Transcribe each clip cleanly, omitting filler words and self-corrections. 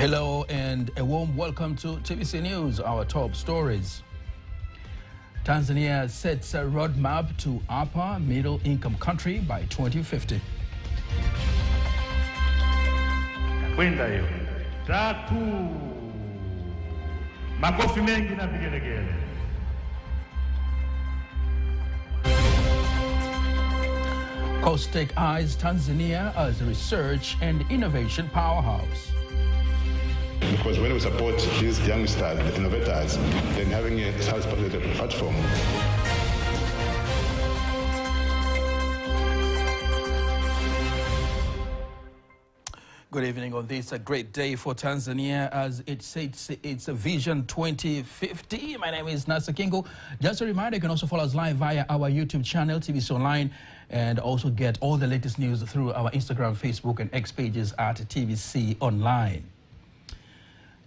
Hello and a warm welcome to TVC News, our top stories. Tanzania sets a roadmap to upper middle income country by 2050. Kwenda hiyo. Tatu. Makofi mengi na vigelegele. Coast Tech eyes Tanzania as a research and innovation powerhouse. Because when we support these youngsters, innovators, then having a self-supported platform. Good evening on this a great day for Tanzania as it sets its Vision 2050. My name is Nasa Kingo. Just a reminder, you can also follow us live via our YouTube channel, TVC Online, and also get all the latest news through our Instagram, Facebook, and X pages at TVC Online.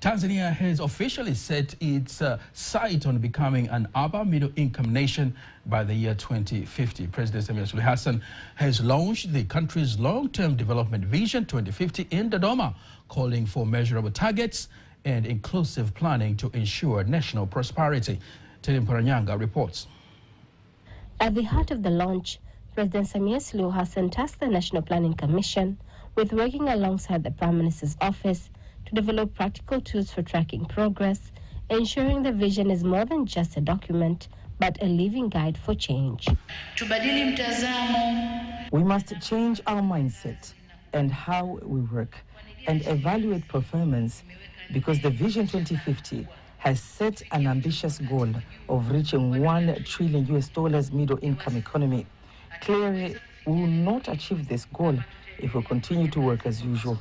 Tanzania has officially set its sight on becoming an upper middle income nation by the year 2050. President Samia Suluhu Hassan has launched the country's long-term development vision 2050 in Dodoma, calling for measurable targets and inclusive planning to ensure national prosperity. Teddy Mparanyanga reports. At the heart of the launch, President Samia Suluhu Hassan tasked the National Planning Commission with working alongside the Prime Minister's office to develop practical tools for tracking progress, ensuring the vision is more than just a document, but a living guide for change. We must change our mindset and how we work and evaluate performance, because the Vision 2050 has set an ambitious goal of reaching $1 trillion middle income economy. Clearly, we will not achieve this goal if we continue to work as usual.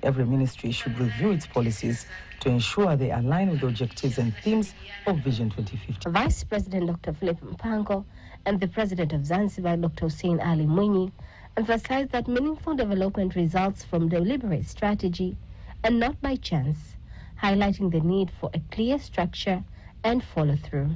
Every ministry should review its policies to ensure they align with the objectives and themes of Vision 2050. Vice President Dr. Philip Mpango and the President of Zanzibar, Dr. Hussein Ali Mwinyi, emphasized that meaningful development results from deliberate strategy and not by chance, highlighting the need for a clear structure and follow-through.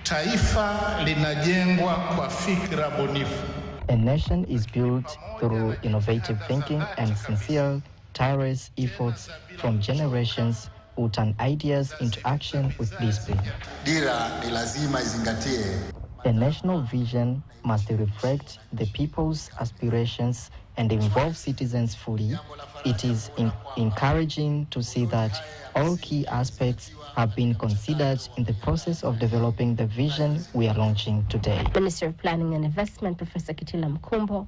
Taifa linajengwa kwa fikra bunifu. A nation is built through innovative thinking and sincere, tireless efforts from generations who turn ideas into action with discipline. Dira ni lazima izingatie. A national vision must reflect the people's aspirations and involve citizens fully. It is encouraging to see that all key aspects have been considered in the process of developing the vision we are launching today. Minister of Planning and Investment, Professor Kitila Mkumbo,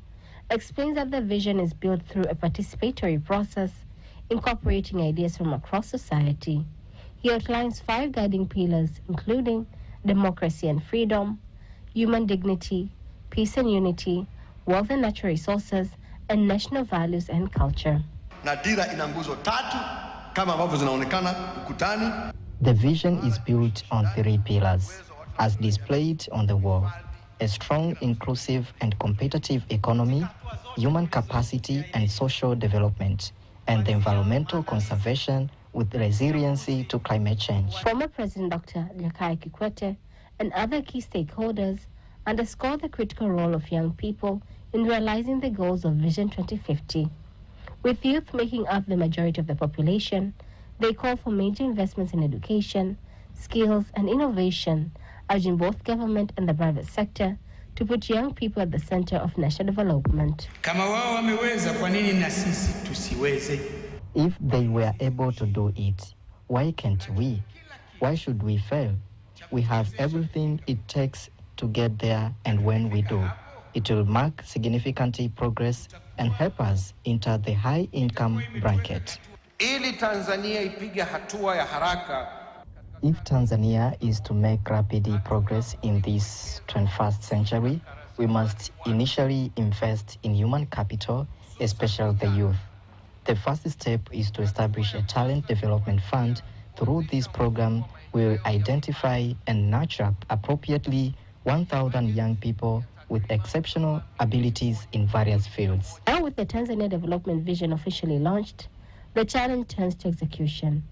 explains that the vision is built through a participatory process, incorporating ideas from across society. He outlines 5 guiding pillars, including democracy and freedom, human dignity, peace and unity, wealth and natural resources, and national values and culture. Na dira ina nguzo 3 kama ambavyo zinaonekana ukutani. The vision is built on 3 pillars, as displayed on the wall: a strong, inclusive, and competitive economy, human capacity and social development, and the environmental conservation with resiliency to climate change. Former President Dr. Jakaya Kikwete and other key stakeholders underscore the critical role of young people in realizing the goals of Vision 2050. With youth making up the majority of the population, they call for major investments in education, skills, and innovation, urging both government and the private sector to put young people at the center of national development. Kama wao wameweza, kwa nini na sisi tusiweze? If they were able to do it, why can't we? Why should we fail? We have everything it takes to get there, and when we do, it will mark significant progress and help us enter the high-income bracket. Ili Tanzania ipige hatua ya haraka. If Tanzania is to make rapid progress in this 21st century, we must initially invest in human capital, especially the youth. The first step is to establish a talent development fund. Through this program, we will identify and nurture appropriately 1,000 young people with exceptional abilities in various fields. Now, with the Tanzania Development Vision officially launched, the challenge turns to execution.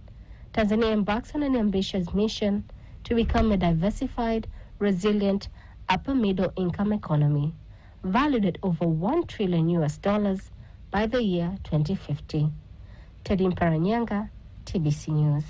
Tanzania embarks on an ambitious mission to become a diversified, resilient, upper middle income economy, valued at over $1 trillion by the year 2050. Teddy Mparanyanga, TBC News.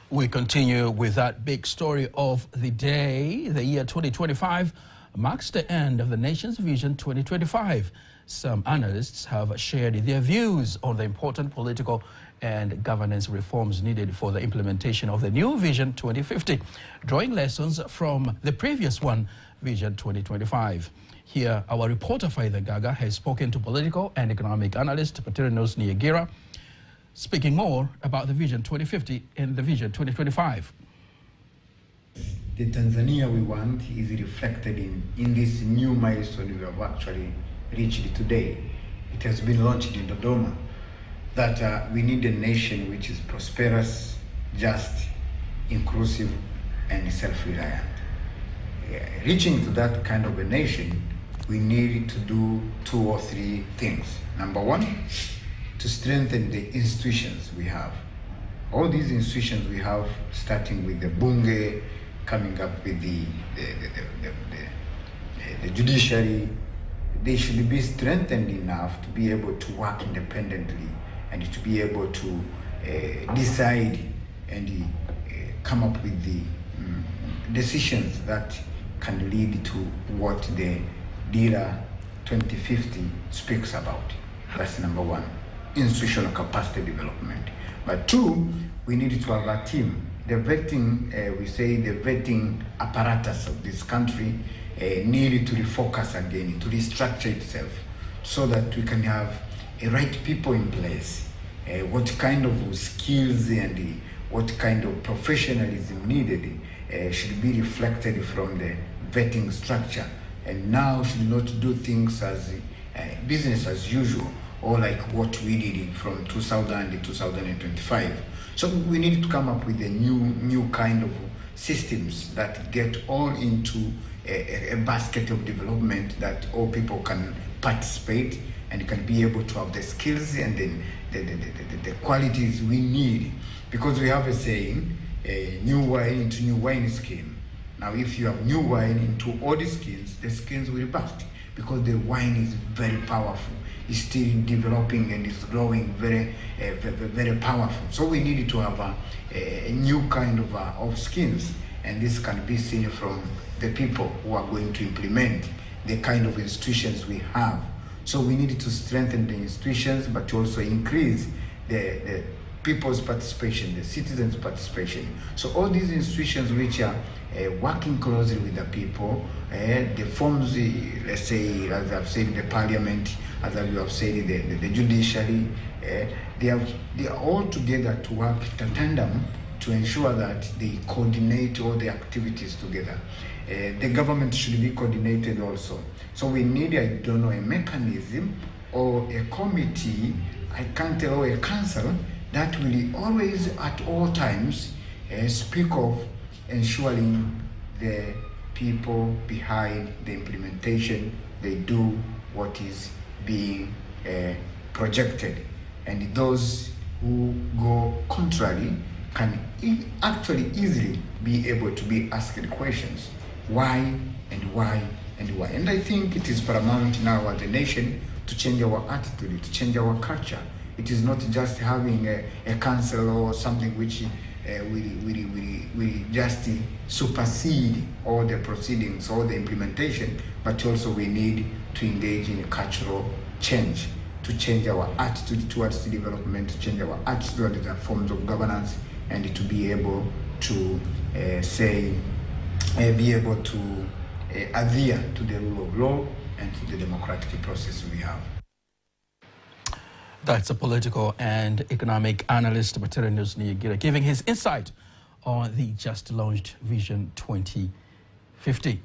We continue with that big story of the day. The year 2025 marks the end of the nation's Vision 2025. Some analysts have shared their views on the important political and governance reforms needed for the implementation of the new Vision 2050, drawing lessons from the previous one, Vision 2025. Here, our reporter Faida Gaga has spoken to political and economic analyst Paterinos Niagira, speaking more about the Vision 2050 and the Vision 2025. The Tanzania we want is reflected in this new milestone we have actually reached today. It has been launched in Dodoma, that we need a nation which is prosperous, just, inclusive, and self-reliant. Reaching to that kind of a nation, we need to do 2 or 3 things. Number one, to strengthen the institutions we have. All these institutions we have, starting with the Bunge, coming up with the judiciary, they should be strengthened enough to be able to work independently and to be able to decide and come up with the decisions that can lead to what the DIRA 2050 speaks about. That's number one. Institutional capacity development. But 2, we need to have a team. The vetting, we say the vetting apparatus of this country needed to refocus again, to restructure itself so that we can have a right people in place. What kind of skills and what kind of professionalism needed should be reflected from the vetting structure, and now should not do things as business as usual, or like what we did from 2000 to 2025. So we need to come up with a new kind of systems that get all into a basket of development that all people can participate and can be able to have the skills and the qualities we need. Because we have a saying, new wine into new wine skin. Now if you have new wine into old skins, the skins will burst because the wine is very powerful. Is still developing and is growing very powerful. So we need to have a new kind of skins, and this can be seen from the people who are going to implement the kind of institutions we have. So we need to strengthen the institutions, but also increase the people's participation, the citizens' participation. So all these institutions which are working closely with the people, the forms, let's say, as I've said, the parliament, as you have said, the judiciary, they are all together to work in tandem to ensure that they coordinate all the activities together. The government should be coordinated also. So we need, I don't know, a mechanism or a committee, I can't tell, or a council that will always, at all times, speak of ensuring the people behind the implementation, they do what is being projected, and those who go contrary can actually easily be able to be asked questions, why and why and why. And I think it is paramount now as a nation to change our attitude, to change our culture. It is not just having a council or something which will just supersede all the proceedings or the implementation, but also we need to engage in cultural change, to change our attitude towards development, to change our attitude towards the forms of governance, and to be able to adhere to the rule of law and to the democratic process we have. That's a political and economic analyst, Paterinos Niagira, giving his insight on the just launched Vision 2050.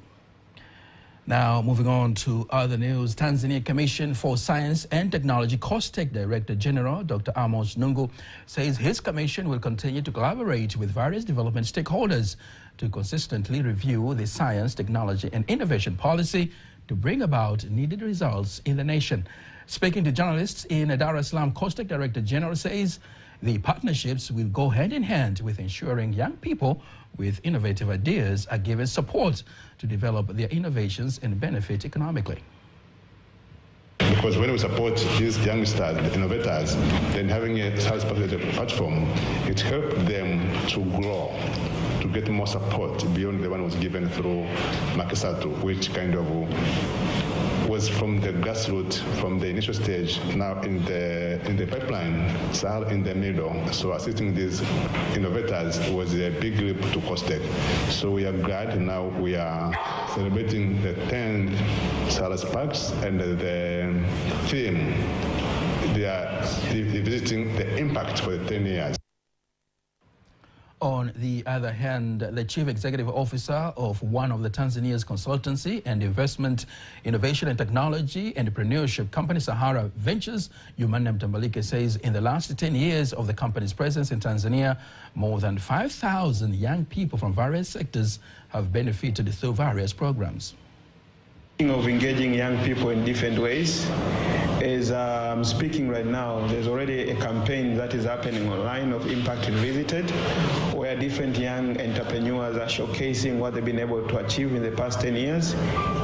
Now, moving on to other news, Tanzania Commission for Science and Technology COSTECH Director General Dr. Amos Nungu says his commission will continue to collaborate with various development stakeholders to consistently review the science, technology, and innovation policy to bring about needed results in the nation. Speaking to journalists in Dar es Salaam, COSTECH Director General says the partnerships will go hand in hand with ensuring young people with innovative ideas are given support to develop their innovations and benefit economically. Because when we support these youngsters, the innovators, then having a service-based platform, it helps them to grow, to get more support beyond the one was given through Makisato, which kind of was from the grassroots, from the initial stage, now in the pipeline, SAL in the middle. So assisting these innovators was a big leap to costed. So we are glad now we are celebrating the 10 SAL Sparks, and the theme, they are revisiting the impact for the 10 years. On the other hand, the Chief Executive Officer of one of the Tanzania's consultancy and investment, innovation and technology entrepreneurship company, Sahara Ventures, Jumanne Mtambalike, says in the last 10 years of the company's presence in Tanzania, more than 5,000 young people from various sectors have benefited through various programs. Of engaging young people in different ways. As I'm speaking right now, there's already a campaign that is happening online of Impact Revisited, where different young entrepreneurs are showcasing what they've been able to achieve in the past 10 years,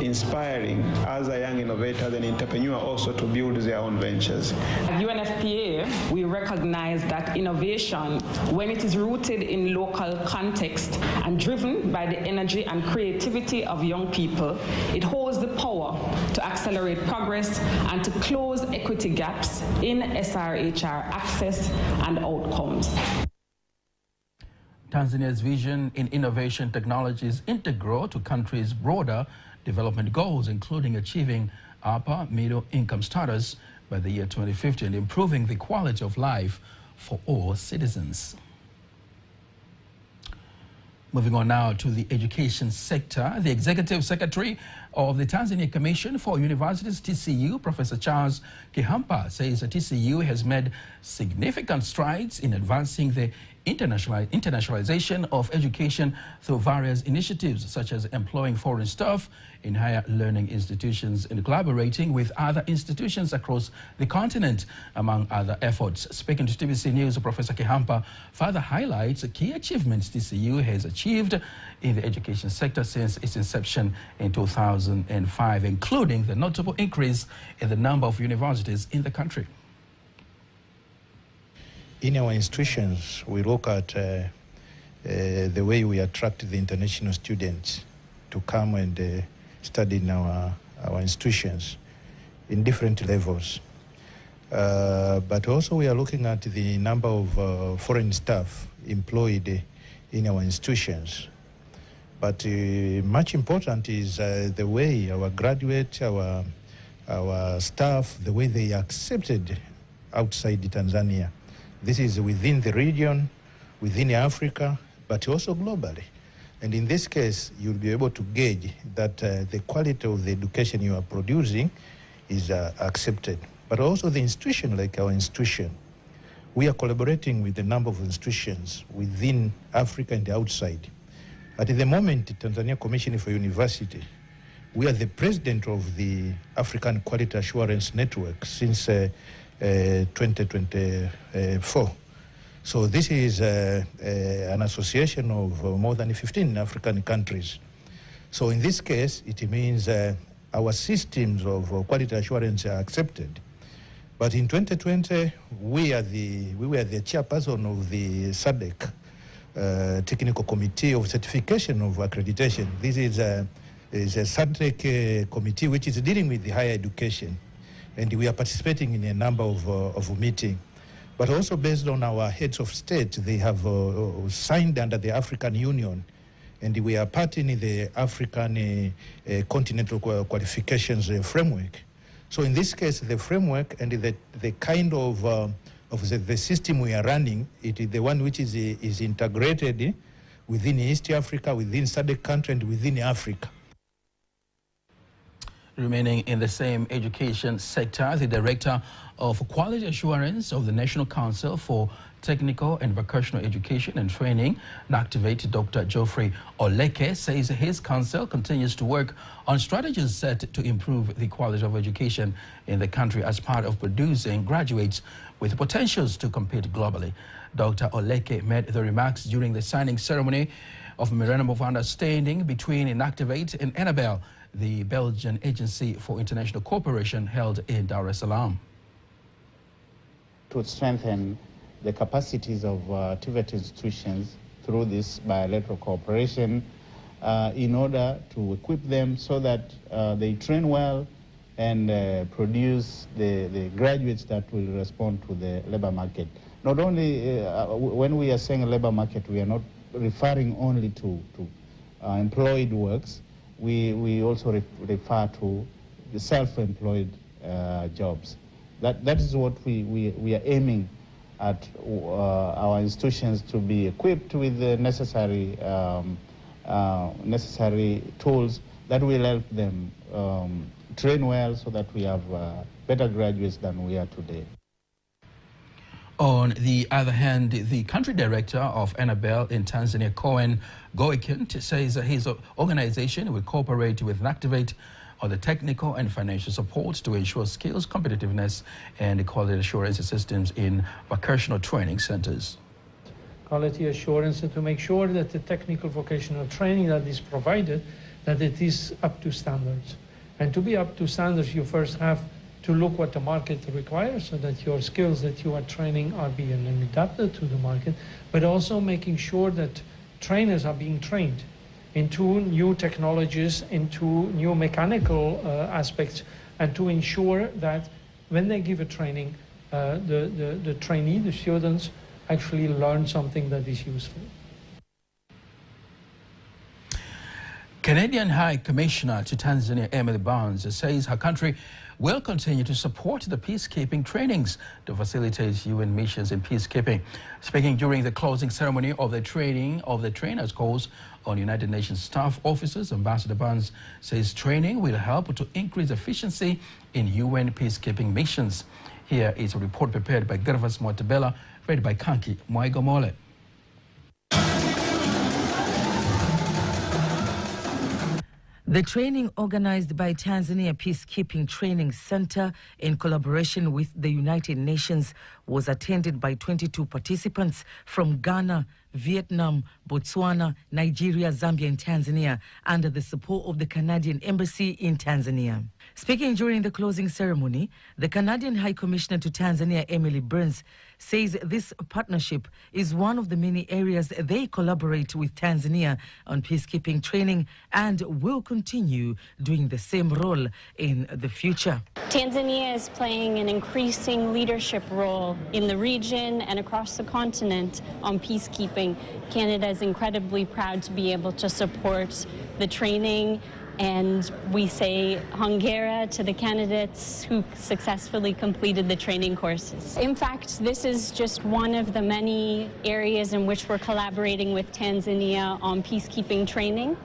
inspiring other young innovators and entrepreneurs also to build their own ventures. At UNFPA, we recognize that innovation, when it is rooted in local context and driven by the energy and creativity of young people, it holds the power to accelerate progress and to close equity gaps in SRHR access and outcomes. Tanzania's vision in innovation technology is integral to country's broader development goals, including achieving upper middle income status by the year 2050 and improving the quality of life for all citizens. Moving on now to the education sector, the Executive Secretary of the Tanzania Commission for Universities, TCU, Professor Charles Kihampa, says that TCU has made significant strides in advancing the internationalization of education through various initiatives, such as employing foreign staff in higher learning institutions and collaborating with other institutions across the continent, among other efforts. Speaking to TBC News, Professor Kihampa further highlights the key achievements TCU has achieved in the education sector since its inception in 2005, including the notable increase in the number of universities in the country. In our institutions, we look at the way we attract the international students to come and study in our institutions in different levels. But also we are looking at the number of foreign staff employed in our institutions. But much important is the way our graduates, our staff, the way they are accepted outside Tanzania. This is within the region, within Africa, but also globally. And in this case, you'll be able to gauge that the quality of the education you are producing is accepted. But also the institution, like our institution, we are collaborating with a number of institutions within Africa and outside. At the moment, Tanzania Commission for University, we are the president of the African Quality Assurance Network since 2024. So this is an association of more than 15 African countries. So in this case, it means our systems of quality assurance are accepted. But in 2020, we were the chairperson of the SADC Technical Committee of Certification of Accreditation. This is a SADC committee which is dealing with the higher education. And we are participating in a number of meetings. But also based on our heads of state, they have signed under the African Union, and we are part in the African Continental Qualifications Framework. So in this case, the framework and the kind of the system we are running, it is the one which is integrated within East Africa, within SADC country, and within Africa. Remaining in the same education sector, the Director of Quality Assurance of the National Council for Technical and Vocational Education and Training, NACTIVATE, Dr. Geoffrey Oleke, says his council continues to work on strategies set to improve the quality of education in the country as part of producing graduates with potentials to compete globally. Dr. Oleke made the remarks during the signing ceremony of a memorandum of understanding between Inactivate and Annabelle, the Belgian Agency for International Cooperation, held in Dar es Salaam. To strengthen the capacities of TVET institutions through this bilateral cooperation in order to equip them so that they train well and produce the graduates that will respond to the labor market. Not only when we are saying labor market, we are not referring only to employed works. We also refer to the self-employed jobs. That is what we are aiming at our institutions to be equipped with the necessary tools that will help them train well so that we have better graduates than we are today. On the other hand, the country director of Annabelle in Tanzania, Cohen Goikent, says his organization will cooperate with Inactivate on the technical and financial support to ensure skills competitiveness and quality assurance systems in vocational training centers. Quality assurance and to make sure that the technical vocational training that is provided, that it is up to standards. And to be up to standards, you first have to look what the market requires so that your skills that you are training are being adapted to the market, but also making sure that trainers are being trained into new technologies, into new mechanical aspects, and to ensure that when they give a training, the trainee, the students, actually learn something that is useful. Canadian High Commissioner to Tanzania, Emily Barnes, says her country will continue to support the peacekeeping trainings to facilitate UN missions in peacekeeping. Speaking during the closing ceremony of the training of the trainers course on United Nations staff officers, Ambassador Barnes says training will help to increase efficiency in UN peacekeeping missions. Here is a report prepared by Gervas Montebella, read by Kanki Mwaigomole. The training organized by Tanzania Peacekeeping Training Center in collaboration with the United Nations was attended by 22 participants from Ghana, Vietnam, Botswana, Nigeria, Zambia and Tanzania under the support of the Canadian Embassy in Tanzania. Speaking during the closing ceremony, the Canadian High Commissioner to Tanzania, Emily Barnes, says this partnership is one of the many areas they collaborate with Tanzania on peacekeeping training and will continue doing the same role in the future. Tanzania is playing an increasing leadership role in the region and across the continent on peacekeeping. Canada is incredibly proud to be able to support the training, and we say hongera to the candidates who successfully completed the training courses. In fact, this is just one of the many areas in which we're collaborating with Tanzania on peacekeeping training.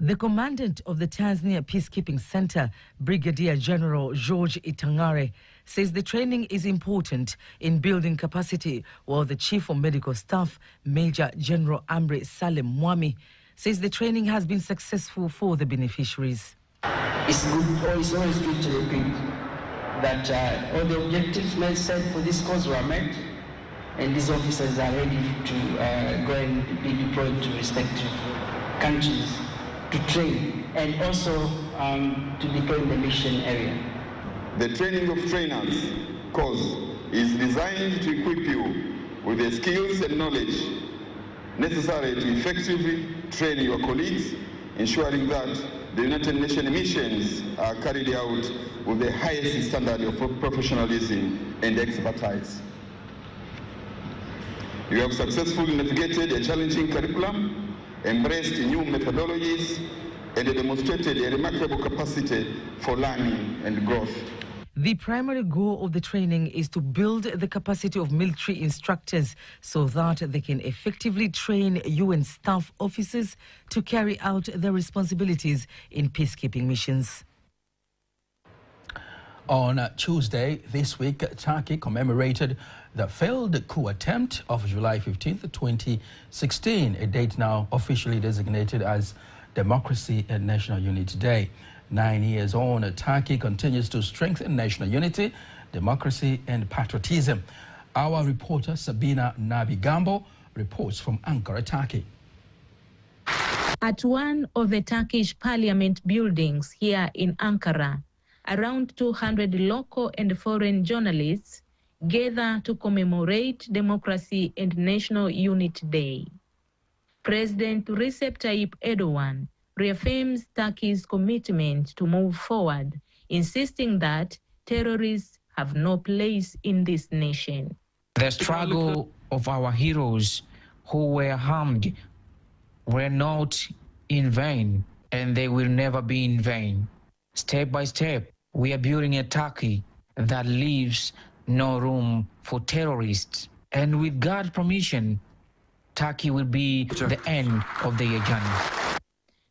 The commandant of the Tanzania Peacekeeping Center, Brigadier General George Itangare, says the training is important in building capacity, while the Chief of Medical Staff, Major General Ambre Salem Mwami, says the training has been successful for the beneficiaries. It's always good to repeat that all the objectives set for this course were met, and these officers are ready to go and be deployed to respective countries to train and also to deploy in the mission area. The training of trainers course is designed to equip you with the skills and knowledge necessary to effectively train your colleagues, ensuring that the United Nations missions are carried out with the highest standard of professionalism and expertise. You have successfully navigated a challenging curriculum, embraced new methodologies, and demonstrated a remarkable capacity for learning and growth. The primary goal of the training is to build the capacity of military instructors so that they can effectively train UN staff officers to carry out their responsibilities in peacekeeping missions. On Tuesday this week, Turkey commemorated the failed coup attempt of July 15th, 2016, a date now officially designated as Democracy and National Unity Day. 9 years on, Turkey continues to strengthen national unity, democracy and patriotism. Our reporter Sabina Nabigambo reports from Ankara, Turkey. At one of the Turkish parliament buildings here in Ankara, around 200 local and foreign journalists gather to commemorate Democracy and National Unity Day. President Recep Tayyip Erdogan reaffirms Turkey's commitment to move forward, insisting that terrorists have no place in this nation. The struggle of our heroes who were harmed were not in vain, and they will never be in vain. Step by step, we are building a Turkey that leaves no room for terrorists. And with God's permission, Turkey will be the end of the journey.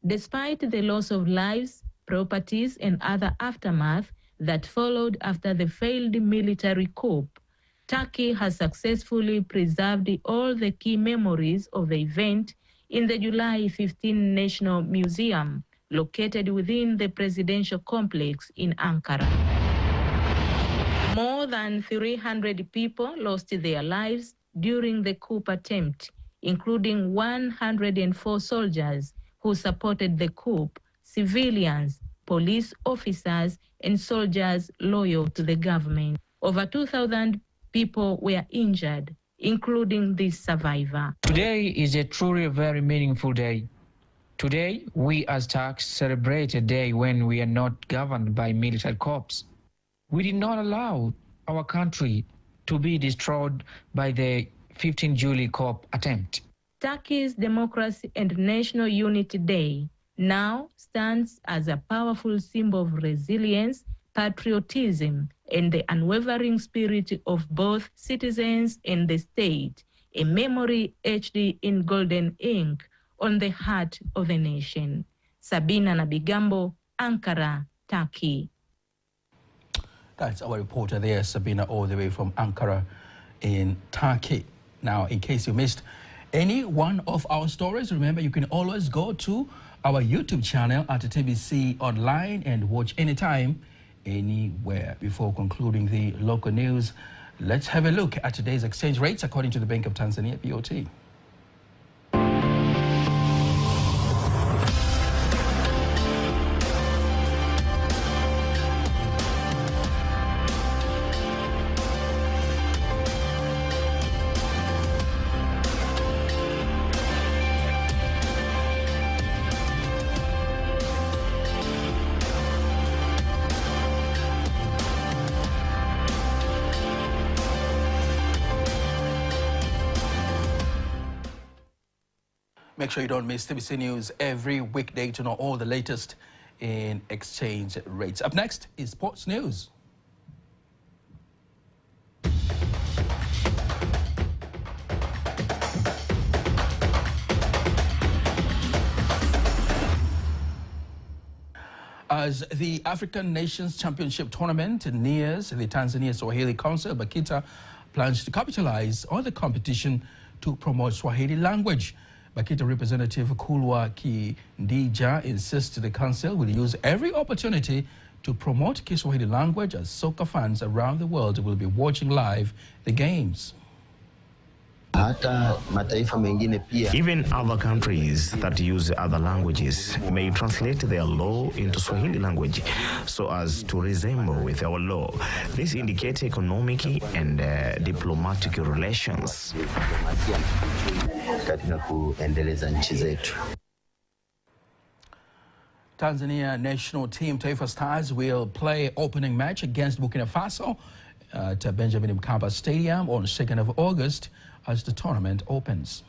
Despite the loss of lives, properties, and other aftermath that followed after the failed military coup, Turkey has successfully preserved all the key memories of the event in the July 15 National Museum, located within the presidential complex in Ankara. More than 300 people lost their lives during the coup attempt, including 104 soldiers who supported the coup, civilians, police officers, and soldiers loyal to the government. Over 2,000 people were injured, including this survivor. Today is a truly very meaningful day. Today, we as Turks celebrate a day when we are not governed by military corps. We did not allow our country to be destroyed by the 15 July coup attempt. Turkey's Democracy and National Unity Day now stands as a powerful symbol of resilience, patriotism, and the unwavering spirit of both citizens and the state, a memory etched in golden ink on the heart of the nation. Sabina Nabigambo, Ankara, Turkey. That's our reporter there, Sabina, all the way from Ankara in Turkey. Now, in case you missed any one of our stories, remember you can always go to our YouTube channel at TBC Online and watch anytime, anywhere. Before concluding the local news, let's have a look at today's exchange rates according to the Bank of Tanzania, BOT. Make sure you don't miss TBC News every weekday to know all the latest in exchange rates. Up next is sports news. As the African Nations Championship Tournament nears, the Tanzania Swahili Council, BAKITA, plans to capitalize on the competition to promote Swahili language. BAKITA representative Kulwa Kindija insists the council will use every opportunity to promote Kiswahili language as soccer fans around the world will be watching live the games. Even other countries that use other languages may translate their law into Swahili language so as to resemble with our law. This indicates economic and diplomatic relations. Tanzania national team Taifa Stars will play opening match against Burkina Faso at Benjamin Mkapa Stadium on 2nd of August as the tournament opens.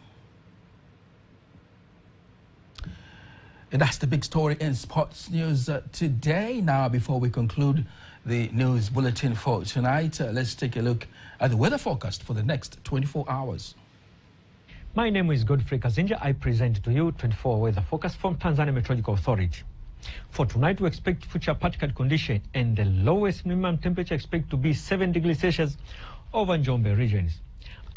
And that's the big story in sports news today. Now, before we conclude the news bulletin for tonight, let's take a look at the weather forecast for the next 24 hours. My name is Godfrey Kazinja. I present to you 24 weather forecast from Tanzania Meteorological Authority. For tonight, we expect future particular condition and the lowest minimum temperature expected to be 7 degrees Celsius over Njombe regions.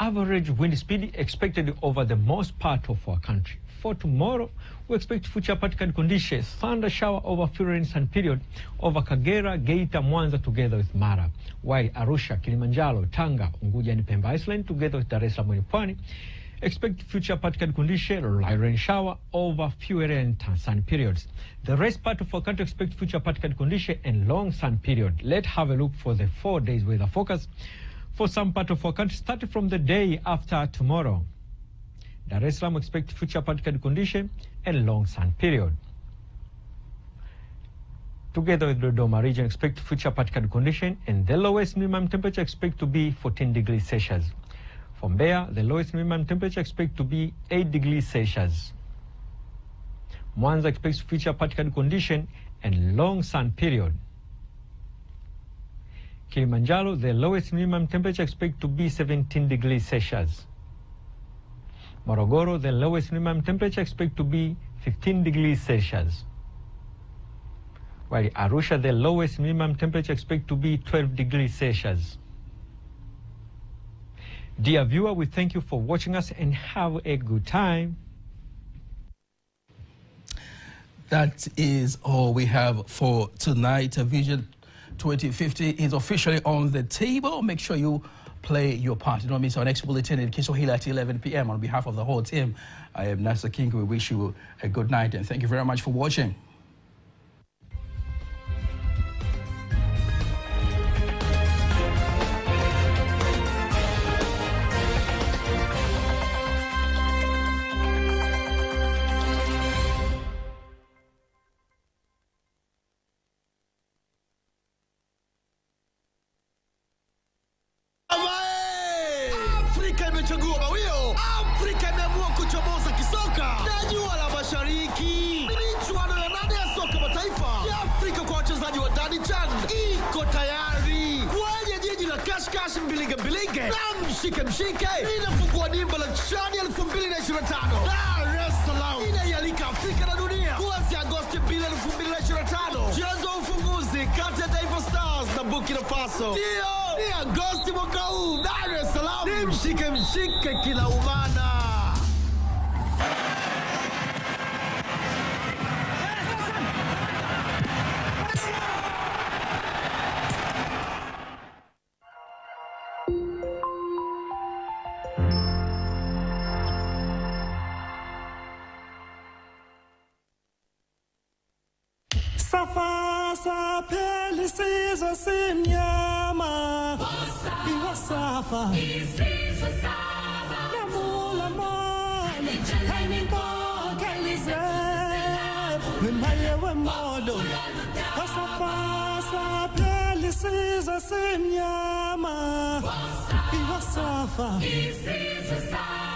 Average wind speed expected over the most part of our country. For tomorrow, we expect future particular conditions, thunder shower over few rains and period over Kagera, Geita, Mwanza together with Mara, while Arusha, Kilimanjaro, Tanga, Unguja and Pemba Island together with Dar es Salaam and Pwani, expect future particle condition, light rain shower over few areas and sun periods. The rest part of our country expect future particle condition and long sun period. Let's have a look for the 4 days weather forecast for some part of our country, starting from the day after tomorrow. Dar es Salaam expect future particle condition and long sun period. Together with the Dodoma region, expect future particle condition and the lowest minimum temperature expect to be 14 degrees Celsius. From there, the lowest minimum temperature expect to be 8 degrees Celsius. Mwanza expects future particle condition and long sun period. Kilimanjaro, the lowest minimum temperature expect to be 17 degrees Celsius. Morogoro, the lowest minimum temperature expect to be 15 degrees Celsius. While Arusha, the lowest minimum temperature expect to be 12 degrees Celsius. Dear viewer, we thank you for watching us and have a good time. That is all we have for tonight. Vision 2050 is officially on the table. Make sure you play your part. Don't miss our next bulletin in Kiswahili at 11 p.m. On behalf of the whole team, I am Nasa King. We wish you a good night and thank you very much for watching. Afrika imechagua mawio. Afrika imeamua kuchomoza kisoka. Najua la Mashariki. Michuano ya 8 ya soka mataifa ya Afrika kwa wachezaji wa Dani Chan iko tayari kwenye jiji la Kashkash Mbilinge na mshike inafungua dimba la Chani 2025. Dar es Salaam inaialika Afrika na dunia kuanzia Agosti 2, 2025. Mchezo wa ufunguzi kati ya Taifa Stars na Burkina Faso ni Agosti mwaka huu. Dar es Salaam ni mshike kila umana. Safa pele sizo simnyama Iwasafa Isizo saba Namula mwana Haninko kelize Wemaye wemolo Safa pele sizo simnyama Iwasafa Isizo saba